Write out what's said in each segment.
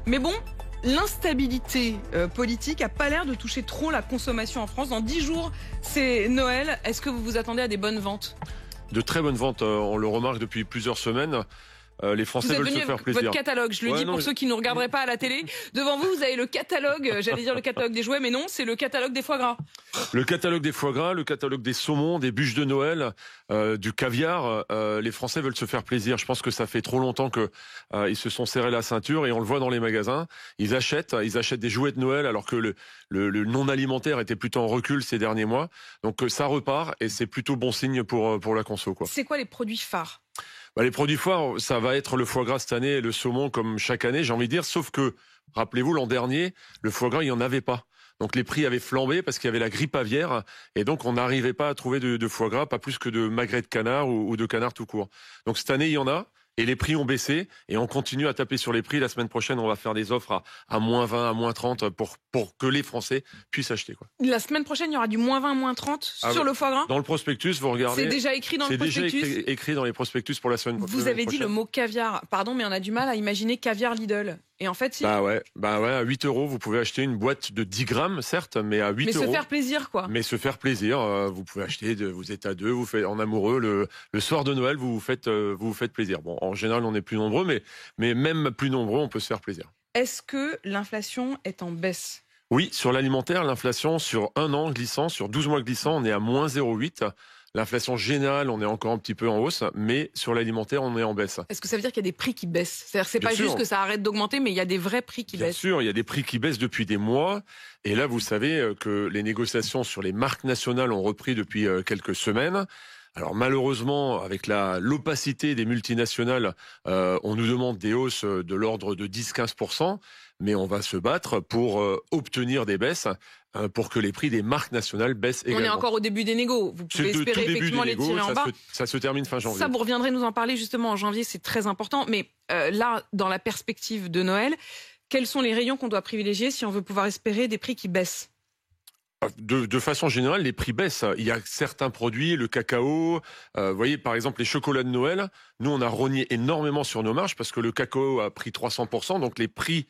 Mais bon, l'instabilité politique n'a pas l'air de toucher trop la consommation en France. Dans 10 jours, c'est Noël. Est-ce que vous vous attendez à des bonnes ventes ? De très bonnes ventes, on le remarque depuis plusieurs semaines. Les Français veulent se faire plaisir. Votre catalogue, je le dis pour ceux qui ne regarderaient pas à la télé. Devant vous, vous avez le catalogue, j'allais dire le catalogue des jouets, mais non, c'est le catalogue des foie gras. Le catalogue des foie gras, le catalogue des saumons, des bûches de Noël, du caviar. Les Français veulent se faire plaisir. Je pense que ça fait trop longtemps que ils se sont serrés la ceinture et on le voit dans les magasins. Ils achètent des jouets de Noël alors que le non alimentaire était plutôt en recul ces derniers mois. Donc ça repart et c'est plutôt bon signe pour la conso, quoi. C'est quoi les produits phares ? Les produits phares, ça va être le foie gras cette année et le saumon comme chaque année, j'ai envie de dire, sauf que, rappelez-vous, l'an dernier, le foie gras, il n'y en avait pas. Donc les prix avaient flambé parce qu'il y avait la grippe aviaire et donc on n'arrivait pas à trouver de foie gras, pas plus que de magret de canard ou de canard tout court. Donc cette année, il y en a. Et les prix ont baissé et on continue à taper sur les prix. La semaine prochaine, on va faire des offres à moins 20, à moins 30 pour que les Français puissent acheter, quoi. La semaine prochaine, il y aura du moins 20, moins 30 sur le foie gras ? Dans le prospectus, vous regardez. C'est déjà écrit dans le prospectus ? C'est déjà écrit dans les prospectus pour la semaine prochaine. Vous avez dit le mot caviar. Pardon, mais on a du mal à imaginer caviar Lidl. Et en fait, si. Bah ouais, à 8 €, vous pouvez acheter une boîte de 10 grammes, certes, mais à 8 €. Mais se faire plaisir, quoi. Mais se faire plaisir. Vous pouvez acheter, vous êtes à deux, vous faites en amoureux. Le soir de Noël, vous vous faites plaisir. Bon, en général, on est plus nombreux, mais même plus nombreux, on peut se faire plaisir. Est-ce que l'inflation est en baisse ? Oui, sur l'alimentaire, l'inflation sur un an glissant, sur 12 mois glissant, on est à moins 0,8. L'inflation générale, on est encore un petit peu en hausse, mais sur l'alimentaire, on est en baisse. Est-ce que ça veut dire qu'il y a des prix qui baissent ? C'est-à-dire que c'est pas juste que ça arrête d'augmenter, mais il y a des vrais prix qui baissent. Bien sûr, il y a des prix qui baissent depuis des mois. Et là, vous savez que les négociations sur les marques nationales ont repris depuis quelques semaines. Alors malheureusement, avec l'opacité des multinationales, on nous demande des hausses de l'ordre de 10-15%, mais on va se battre pour obtenir des baisses, pour que les prix des marques nationales baissent également. On est encore au début des négos. Vous pouvez espérer effectivement les tirer en bas. Ça se termine fin janvier. Ça, vous reviendrez nous en parler justement en janvier, c'est très important. Mais là, dans la perspective de Noël, quels sont les rayons qu'on doit privilégier si on veut pouvoir espérer des prix qui baissent ? De façon générale, les prix baissent. Il y a certains produits, le cacao, vous voyez par exemple les chocolats de Noël. Nous, on a rogné énormément sur nos marges parce que le cacao a pris 300%, donc les prix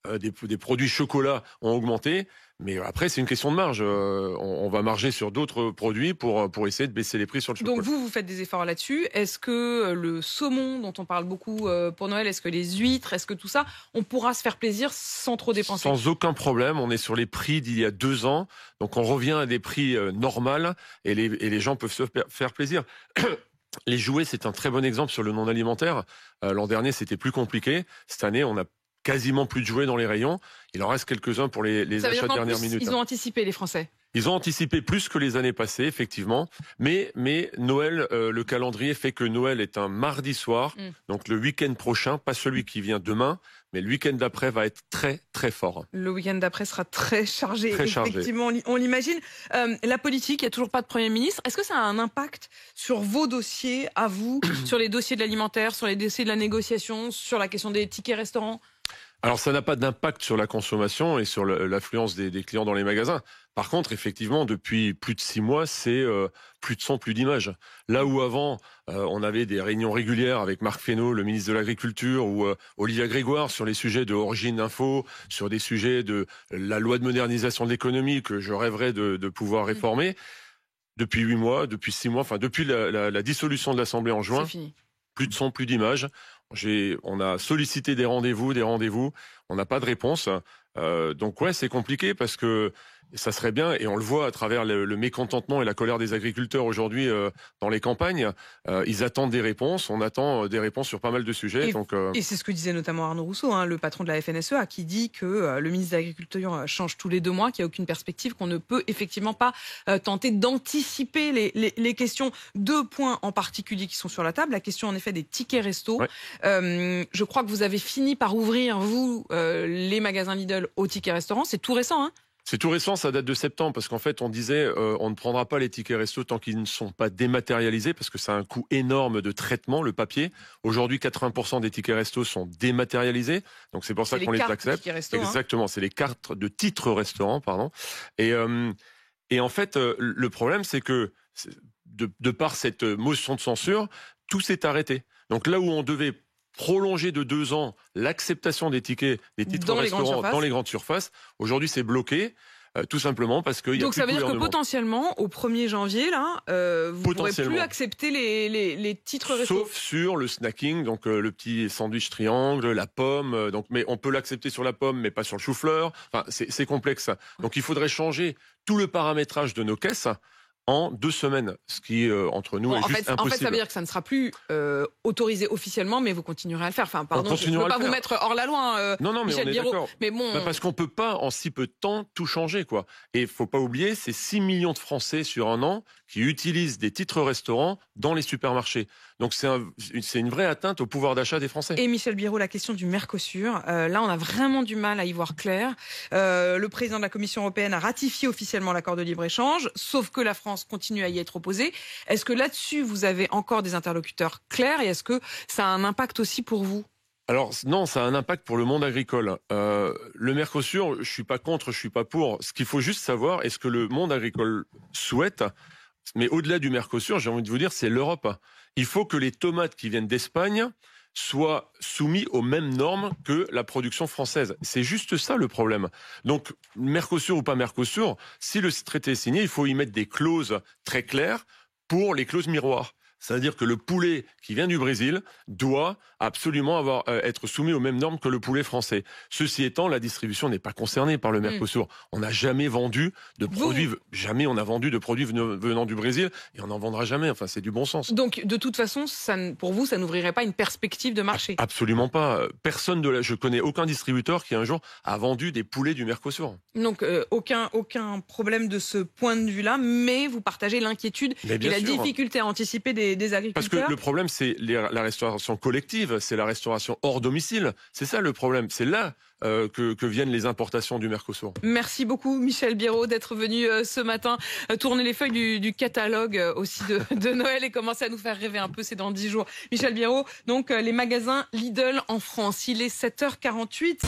des produits chocolat ont augmenté. Mais après, c'est une question de marge. On va marger sur d'autres produits pour essayer de baisser les prix sur le chocolat. Donc vous faites des efforts là-dessus. Est-ce que le saumon, dont on parle beaucoup pour Noël, est-ce que les huîtres, est-ce que tout ça, on pourra se faire plaisir sans trop dépenser ? Sans aucun problème. On est sur les prix d'il y a 2 ans. Donc on revient à des prix normaux et les gens peuvent se faire plaisir. Les jouets, c'est un très bon exemple sur le non alimentaire. L'an dernier, c'était plus compliqué. Cette année, on a quasiment plus de jouets dans les rayons. Il en reste quelques-uns pour les achats de dernière minute. Ils ont anticipé, les Français. Ils ont anticipé plus que les années passées, effectivement. Mais Noël, le calendrier fait que Noël est un mardi soir. Donc le week-end prochain, pas celui qui vient demain, mais le week-end d'après va être très, très fort. Le week-end d'après sera très chargé. Effectivement, on l'imagine. La politique, il n'y a toujours pas de Premier ministre. Est-ce que ça a un impact sur vos dossiers, à vous, sur les dossiers de l'alimentaire, sur les dossiers de la négociation, sur la question des tickets restaurants ? Alors ça n'a pas d'impact sur la consommation et sur l'affluence des clients dans les magasins. Par contre, effectivement, depuis plus de 6 mois, c'est plus de son, plus d'image. Là où avant, on avait des réunions régulières avec Marc Fesneau, le ministre de l'Agriculture, ou Olivia Grégoire sur les sujets de Origine Info, sur des sujets de la loi de modernisation de l'économie que je rêverais de pouvoir réformer. Depuis 8 mois, depuis 6 mois, enfin depuis la dissolution de l'Assemblée en juin, plus de son, plus d'image. On a sollicité des rendez-vous, on n'a pas de réponse. Donc ouais, c'est compliqué parce que ça serait bien, et on le voit à travers le mécontentement et la colère des agriculteurs aujourd'hui dans les campagnes. Ils attendent des réponses, on attend des réponses sur pas mal de sujets. Et c'est ce que disait notamment Arnaud Rousseau, le patron de la FNSEA, qui dit que le ministre de l'Agriculture change tous les 2 mois, qu'il n'y a aucune perspective, qu'on ne peut effectivement pas tenter d'anticiper les questions. 2 points en particulier qui sont sur la table. La question en effet des tickets resto. Ouais. Je crois que vous avez fini par ouvrir, vous, les magasins Lidl aux tickets restaurants. C'est tout récent, hein ? C'est tout récent, ça date de septembre, parce qu'en fait, on disait on ne prendra pas les tickets resto tant qu'ils ne sont pas dématérialisés, parce que ça a un coût énorme de traitement, le papier. Aujourd'hui, 80% des tickets resto sont dématérialisés, donc c'est pour ça qu'on les accepte. Exactement, c'est les cartes de titres restaurant, pardon. Et en fait, le problème, c'est que de par cette motion de censure, tout s'est arrêté. Donc là où on devait prolonger de 2 ans l'acceptation des tickets, des titres Dans les restaurants grandes surfaces. dans les grandes surfaces. Aujourd'hui, c'est bloqué. Tout simplement parce qu'il y a Donc plus ça de veut dire que gouvernement. potentiellement, au 1er janvier, là, vous ne pourrez Potentiellement. plus accepter les titres resto. Sauf sur le snacking, donc le petit sandwich triangle, la pomme. Donc, mais on peut l'accepter sur la pomme, mais pas sur le chou-fleur. Enfin, c'est complexe. Donc, il faudrait changer tout le paramétrage de nos caisses en 2 semaines, ce qui entre nous Bon, est juste en impossible. fait, ça veut dire que ça ne sera plus autorisé officiellement, mais vous continuerez à le faire. Enfin, pardon, je ne continuera veux à pas le vous faire. mettre hors la loi, Non, mais Michel on est Biérot. d'accord. Mais bon, Parce qu'on peut pas, en si peu de temps, tout changer, quoi. Et il faut pas oublier, c'est 6 millions de Français sur un an qui utilisent des titres restaurants dans les supermarchés. Donc c'est une vraie atteinte au pouvoir d'achat des Français. et Michel Biérot, la question du Mercosur, là, on a vraiment du mal à y voir clair. Le président de la Commission européenne a ratifié officiellement l'accord de libre-échange, sauf que la France continue à y être opposée. Est-ce que là-dessus, vous avez encore des interlocuteurs clairs et est-ce que ça a un impact aussi pour vous ? Alors non, ça a un impact pour le monde agricole. Le Mercosur, je suis pas contre, je suis pas pour. Ce qu'il faut juste savoir, est-ce que le monde agricole souhaite, mais au-delà du Mercosur, j'ai envie de vous dire, c'est l'Europe. Il faut que les tomates qui viennent d'Espagne soient soumis aux mêmes normes que la production française. C'est juste ça le problème. Donc, Mercosur ou pas Mercosur, si le traité est signé, il faut y mettre des clauses très claires pour les clauses miroirs. C'est-à-dire que le poulet qui vient du Brésil doit absolument être soumis aux mêmes normes que le poulet français. Ceci étant, la distribution n'est pas concernée par le Mercosur. On n'a jamais vendu de produits, jamais on a vendu de produits venant du Brésil et on n'en vendra jamais. Enfin, c'est du bon sens. Donc, de toute façon, pour vous, ça n'ouvrirait pas une perspective de marché ? Absolument pas. Je connais aucun distributeur qui un jour a vendu des poulets du Mercosur. Donc, aucun problème de ce point de vue-là, mais vous partagez l'inquiétude et la difficulté à anticiper des agriculteurs. Parce que le problème, c'est la restauration collective, c'est la restauration hors domicile. C'est ça le problème. C'est là que viennent les importations du Mercosur. Merci beaucoup, Michel Biérot, d'être venu ce matin tourner les feuilles du catalogue aussi de Noël et commencer à nous faire rêver un peu. C'est dans 10 jours. Michel Biérot, donc les magasins Lidl en France. Il est 7h48.